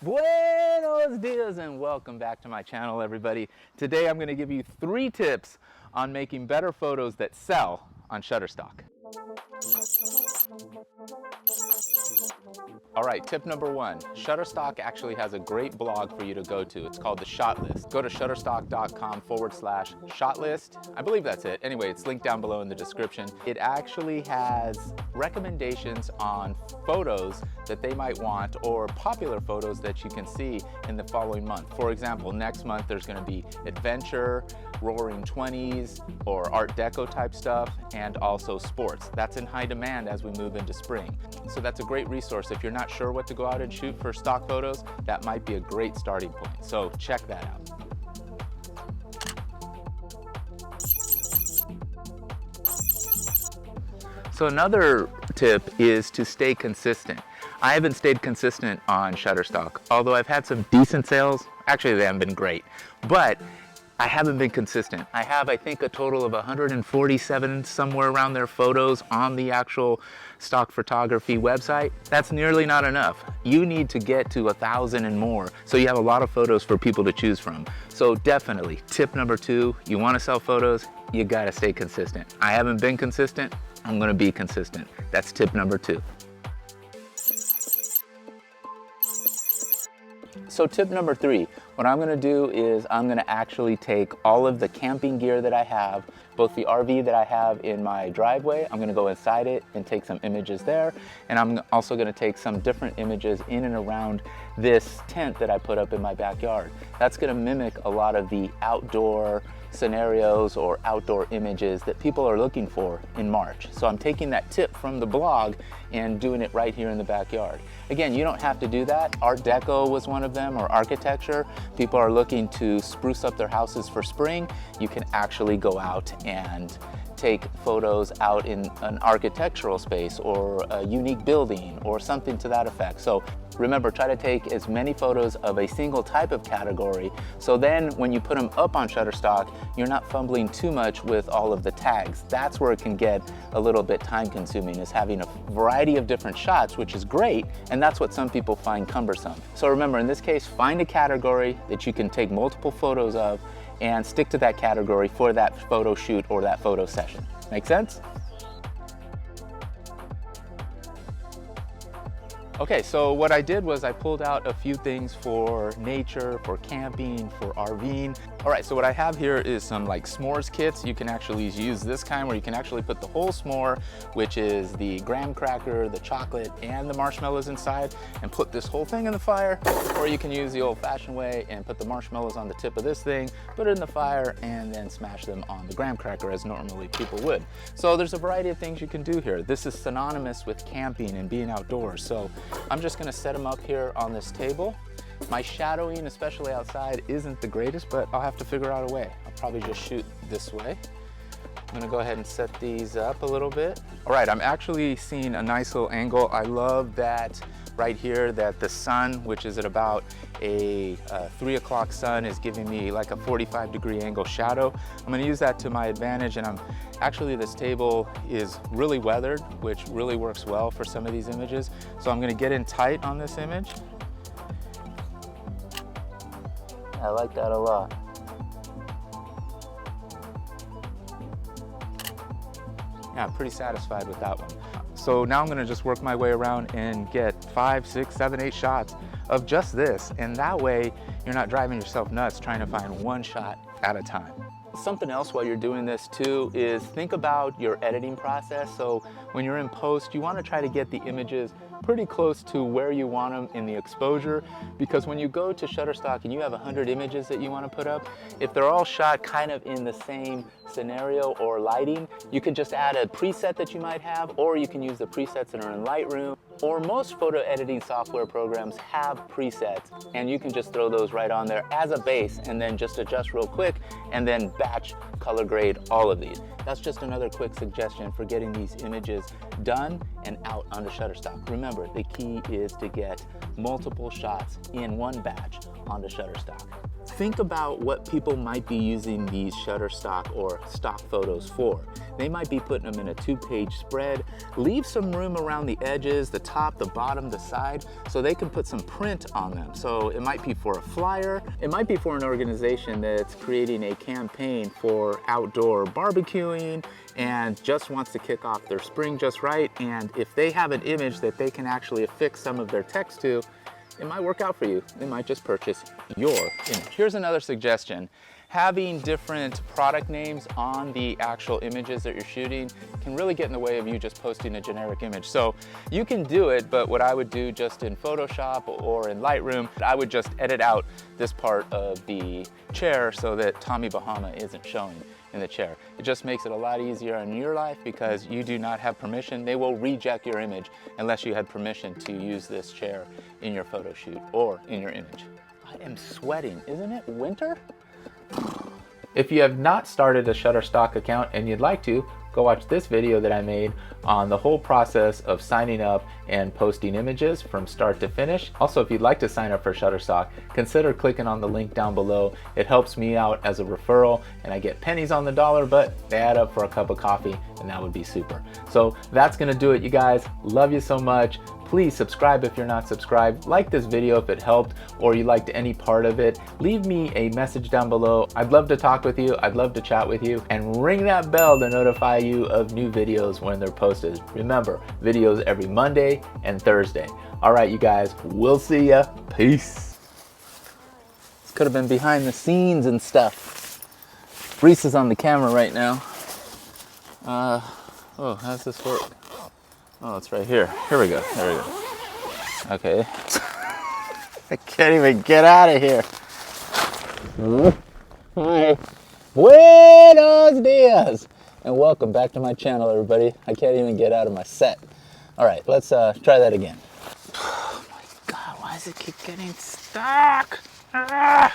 Buenos dias and welcome back to my channel, everybody. Today I'm going to give you 3 tips on making better photos that sell on Shutterstock. All right, tip number 1. Shutterstock actually has a great blog for you to go to. It's called the Shot List. Go to shutterstock.com/shot list. I believe that's it. Anyway, it's linked down below in the description. It actually has recommendations on photos that they might want or popular photos that you can see in the following month. For example, next month there's going to be adventure, roaring 20s, or art deco type stuff, and also sports. That's in high demand as we move into spring. So that's a great resource. If you're not sure what to go out and shoot for stock photos, that might be a great starting point. So check that out. So another tip is to stay consistent. I haven't stayed consistent on Shutterstock, although I've had some decent sales. Actually, they haven't been great, but I haven't been consistent. I have, I think, a total of 147 somewhere around there photos on the actual stock photography website. That's nearly not enough. You need to get to 1,000 and more, so you have a lot of photos for people to choose from. So definitely, tip number 2, you want to sell photos, you gotta stay consistent. I haven't been consistent, I'm gonna be consistent. That's tip number 2. So tip number 3, what I'm gonna do is I'm gonna actually take all of the camping gear that I have, both the RV that I have in my driveway, I'm gonna go inside it and take some images there, and I'm also gonna take some different images in and around this tent that I put up in my backyard. That's gonna mimic a lot of the outdoor scenarios or outdoor images that people are looking for in March. So I'm taking that tip from the blog and doing it right here in the backyard. Again, you don't have to do that. Art deco was one of them, or architecture. People are looking to spruce up their houses for spring. You can actually go out and take photos out in an architectural space or a unique building or something to that effect. So remember, try to take as many photos of a single type of category, so then when you put them up on Shutterstock, you're not fumbling too much with all of the tags. That's where it can get a little bit time consuming, is having a variety of different shots, which is great, and that's what some people find cumbersome. So remember, in this case, find a category that you can take multiple photos of and stick to that category for that photo shoot or that photo session. Make sense? Okay, so what I did was I pulled out a few things for nature, for camping, for RVing. All right, so what I have here is some like s'mores kits. You can actually use this kind where you can actually put the whole s'more, which is the graham cracker, the chocolate, and the marshmallows inside, and put this whole thing in the fire. Or you can use the old-fashioned way and put the marshmallows on the tip of this thing, put it in the fire, and then smash them on the graham cracker as normally people would. So there's a variety of things you can do here. This is synonymous with camping and being outdoors. So I'm just gonna set them up here on this table. My shadowing, especially outside, isn't the greatest, but I'll have to figure out a way. I'll probably just shoot this way. I'm gonna go ahead and set these up a little bit. All right, I'm actually seeing a nice little angle. I love that right here, that the sun, which is at about a 3 o'clock sun, is giving me like a 45-degree angle shadow. I'm gonna use that to my advantage, and actually this table is really weathered, which really works well for some of these images. So I'm gonna get in tight on this image. I like that a lot. Yeah, I'm pretty satisfied with that one. So now I'm gonna just work my way around and get 5, 6, 7, 8 shots of just this. And that way, you're not driving yourself nuts trying to find one shot at a time. Something else while you're doing this too is think about your editing process. So when you're in post, you wanna try to get the images pretty close to where you want them in the exposure, because when you go to Shutterstock and you have 100 images that you want to put up, if they're all shot kind of in the same scenario or lighting, you can just add a preset that you might have, or you can use the presets that are in Lightroom, or most photo editing software programs have presets, and you can just throw those right on there as a base and then just adjust real quick and then batch color grade all of these. That's just another quick suggestion for getting these images done and out onto Shutterstock. Remember, the key is to get multiple shots in one batch onto Shutterstock. Think about what people might be using these Shutterstock or stock photos for. they might be putting them in a 2-page spread. Leave some room around the edges, the top, the bottom, the side, so they can put some print on them. So it might be for a flyer, it might be for an organization that's creating a campaign for outdoor barbecuing and just wants to kick off their spring just right. And if they have an image that they can actually affix some of their text to, it might work out for you. They might just purchase your image. Here's another suggestion. Having different product names on the actual images that you're shooting can really get in the way of you just posting a generic image. So you can do it, but what I would do just in Photoshop or in Lightroom, I would just edit out this part of the chair so that Tommy Bahama isn't showing in the chair. It just makes it a lot easier in your life because you do not have permission. They will reject your image unless you had permission to use this chair in your photo shoot or in your image. I am sweating. Isn't it winter? If you have not started a Shutterstock account and you'd like to, go watch this video that I made on the whole process of signing up and posting images from start to finish. Also, if you'd like to sign up for Shutterstock, consider clicking on the link down below. It helps me out as a referral and I get pennies on the dollar, but they add up for a cup of coffee and that would be super. So that's gonna do it, you guys. Love you so much. Please subscribe if you're not subscribed. Like this video if it helped or you liked any part of it. Leave me a message down below. I'd love to talk with you. I'd love to chat with you. And ring that bell to notify you of new videos when they're posted. Remember, videos every Monday and Thursday. All right, you guys, we'll see ya. Peace. This could have been behind the scenes and stuff. Reese is on the camera right now. Oh, how's this work? Oh, it's right here. Here we go. There we go. Okay. I can't even get out of here. Hi. Buenos dias. And welcome back to my channel, everybody. I can't even get out of my set. All right, let's try that again. Oh my God, why does it keep getting stuck? Ah!